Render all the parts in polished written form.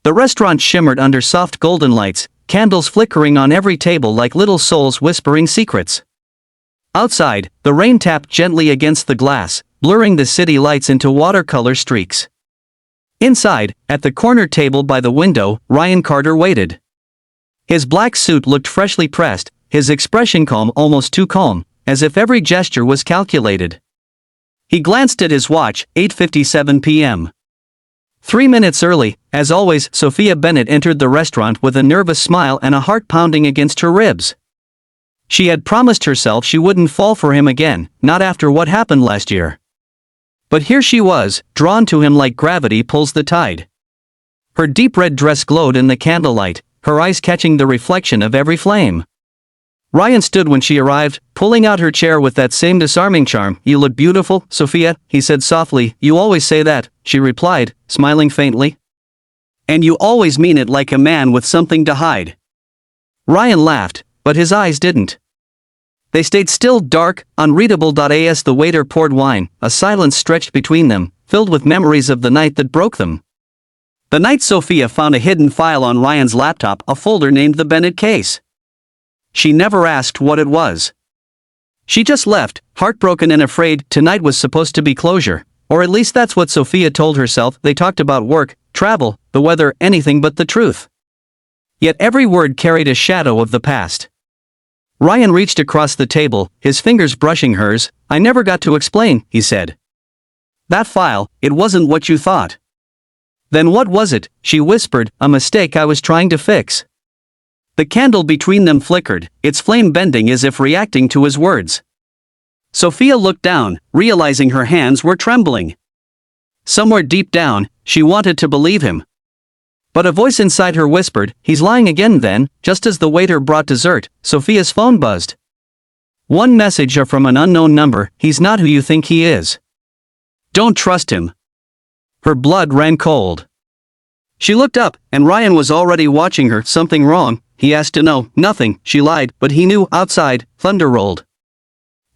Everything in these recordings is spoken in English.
The restaurant shimmered under soft golden lights, candles flickering on every table like little souls whispering secrets. Outside, the rain tapped gently against the glass, blurring the city lights into watercolor streaks. Inside, at the corner table by the window, Ryan Carter waited. His black suit looked freshly pressed, his expression calm, almost too calm, as if every gesture was calculated. He glanced at his watch, 8:57 p.m. 3 minutes early, as always. Sofia Bennett entered the restaurant with a nervous smile and a heart pounding against her ribs. She had promised herself she wouldn't fall for him again, not after what happened last year. But here she was, drawn to him like gravity pulls the tide. Her deep red dress glowed in the candlelight, her eyes catching the reflection of every flame. Ryan stood when she arrived, pulling out her chair with that same disarming charm. "You look beautiful, Sofia," he said softly. "You always say that," she replied, smiling faintly. "And you always mean it, like a man with something to hide." Ryan laughed, but his eyes didn't. They stayed still, dark, unreadable. As the waiter poured wine, a silence stretched between them, filled with memories of the night that broke them. The night Sofia found a hidden file on Ryan's laptop, a folder named the Bennett case. She never asked what it was. She just left, heartbroken and afraid. Tonight was supposed to be closure, or at least that's what Sofia told herself. They talked about work, travel, the weather, anything but the truth. Yet every word carried a shadow of the past. Ryan reached across the table, his fingers brushing hers. "I never got to explain," he said. "That file, it wasn't what you thought." "Then what was it?" she whispered. "A mistake I was trying to fix." The candle between them flickered, its flame bending as if reacting to his words. Sofia looked down, realizing her hands were trembling. Somewhere deep down, she wanted to believe him. But a voice inside her whispered, "He's lying again." Then, just as the waiter brought dessert, Sofia's phone buzzed. One message from an unknown number. "He's not who you think he is. Don't trust him." Her blood ran cold. She looked up, and Ryan was already watching her. "Something wrong?" he asked. "No, nothing," she lied, but he knew. Outside, thunder rolled.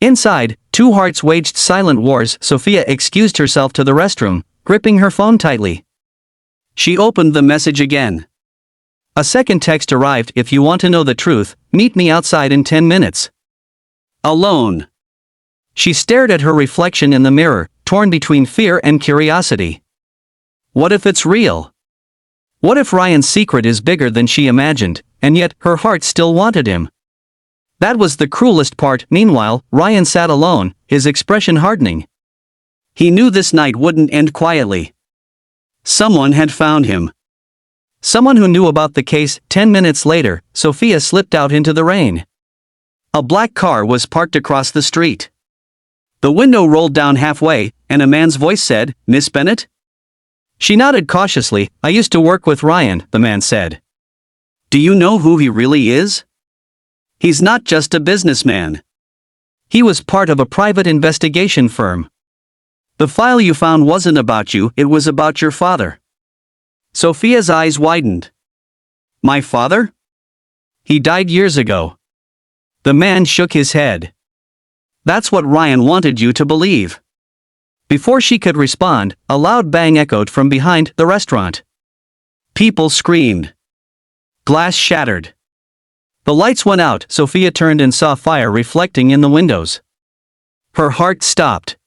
Inside, two hearts waged silent wars. Sofia excused herself to the restroom, gripping her phone tightly. She opened the message again. A second text arrived. "If you want to know the truth, meet me outside in 10 minutes. Alone." She stared at her reflection in the mirror, torn between fear and curiosity. What if it's real? What if Ryan's secret is bigger than she imagined, and yet her heart still wanted him? That was the cruelest part. Meanwhile, Ryan sat alone, his expression hardening. He knew this night wouldn't end quietly. Someone had found him. Someone who knew about the case. 10 minutes later, Sofia slipped out into the rain. A black car was parked across the street. The window rolled down halfway, and a man's voice said, "Miss Bennett?" She nodded cautiously. "I used to work with Ryan," the man said. "Do you know who he really is?" "He's not just a businessman. He was part of a private investigation firm. The file you found wasn't about you, it was about your father." Sofia's eyes widened. "My father? He died years ago." The man shook his head. "That's what Ryan wanted you to believe." Before she could respond, a loud bang echoed from behind the restaurant. People screamed. Glass shattered. The lights went out. Sofia turned and saw fire reflecting in the windows. Her heart stopped.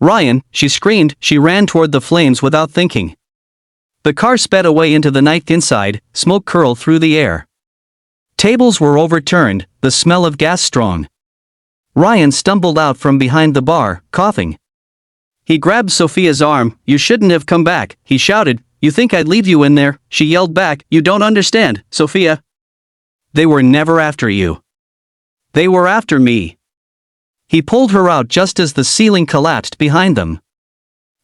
"Ryan," she screamed. She ran toward the flames without thinking. The car sped away into the night. Inside, smoke curled through the air. Tables were overturned, the smell of gas strong. Ryan stumbled out from behind the bar, coughing. He grabbed Sofia's arm. "You shouldn't have come back," he shouted. "You think I'd leave you in there?" She yelled back. "You don't understand, Sofia. They were never after you. They were after me." He pulled her out just as the ceiling collapsed behind them.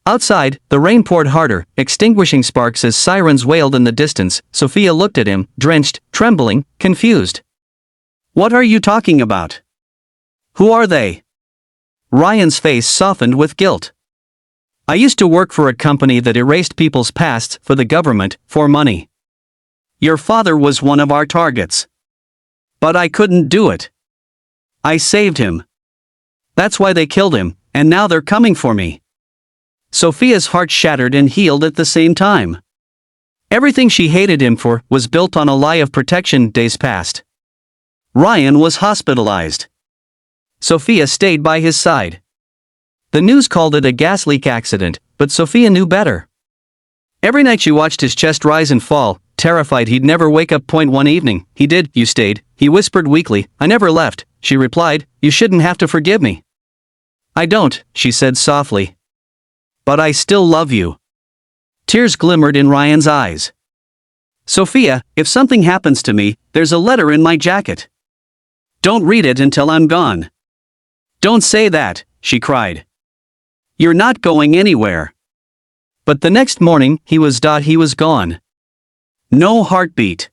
Outside, the rain poured harder, extinguishing sparks as sirens wailed in the distance. Sofia looked at him, drenched, trembling, confused. "What are you talking about? Who are they?" Ryan's face softened with guilt. "I used to work for a company that erased people's pasts for the government, for money. Your father was one of our targets. But I couldn't do it. I saved him. That's why they killed him, and now they're coming for me." Sofia's heart shattered and healed at the same time. Everything she hated him for was built on a lie of protection. Days passed. Ryan was hospitalized. Sofia stayed by his side. The news called it a gas leak accident, but Sofia knew better. Every night she watched his chest rise and fall, terrified he'd never wake up. One evening, he did. "You stayed," he whispered weakly. "I never left," she replied. "You shouldn't have to forgive me." "I don't," she said softly. "But I still love you." Tears glimmered in Ryan's eyes. "Sofia, if something happens to me, there's a letter in my jacket. Don't read it until I'm gone." "Don't say that," she cried. "You're not going anywhere." But the next morning, he was gone. No heartbeat.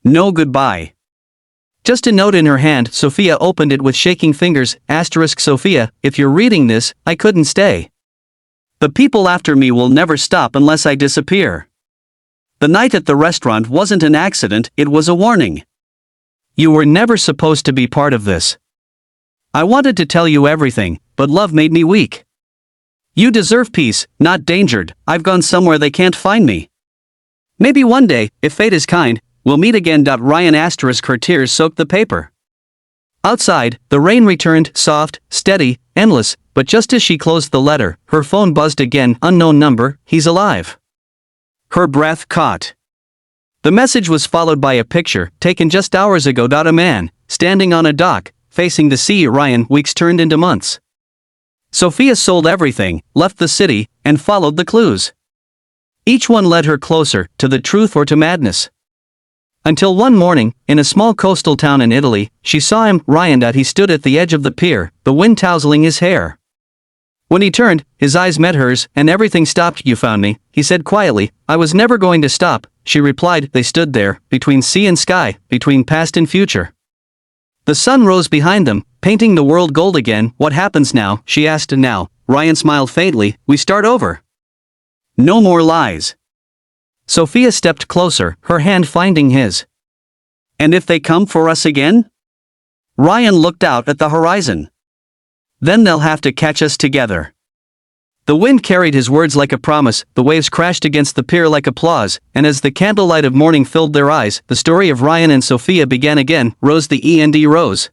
No goodbye. Just a note in her hand. Sofia opened it with shaking fingers. Sofia, if you're reading this, I couldn't stay. The people after me will never stop unless I disappear. The night at the restaurant wasn't an accident, it was a warning. You were never supposed to be part of this. I wanted to tell you everything, but love made me weak. You deserve peace, not danger. I've gone somewhere they can't find me. Maybe one day, if fate is kind, we'll meet again. Ryan *. Her tears soaked the paper. Outside, the rain returned, soft, steady, endless, but just as she closed the letter, her phone buzzed again. Unknown number, he's alive. Her breath caught. The message was followed by a picture, taken just hours ago. A man, standing on a dock, facing the sea. Ryan. Weeks turned into months. Sofia sold everything, left the city, and followed the clues. Each one led her closer to the truth or to madness. Until one morning, in a small coastal town in Italy, she saw him, Ryan. He stood at the edge of the pier, the wind tousling his hair. When he turned, his eyes met hers, and everything stopped. "You found me," he said quietly. "I was never going to stop," she replied. They stood there, between sea and sky, between past and future. The sun rose behind them, painting the world gold again. "What happens now?" she asked. "Now," Ryan smiled faintly, "we start over. No more lies." Sofia stepped closer, her hand finding his. "And if they come for us again?" Ryan looked out at the horizon. "Then they'll have to catch us together." The wind carried his words like a promise, the waves crashed against the pier like applause, and as the candlelight of morning filled their eyes, the story of Ryan and Sofia began again. Rose. The end rose.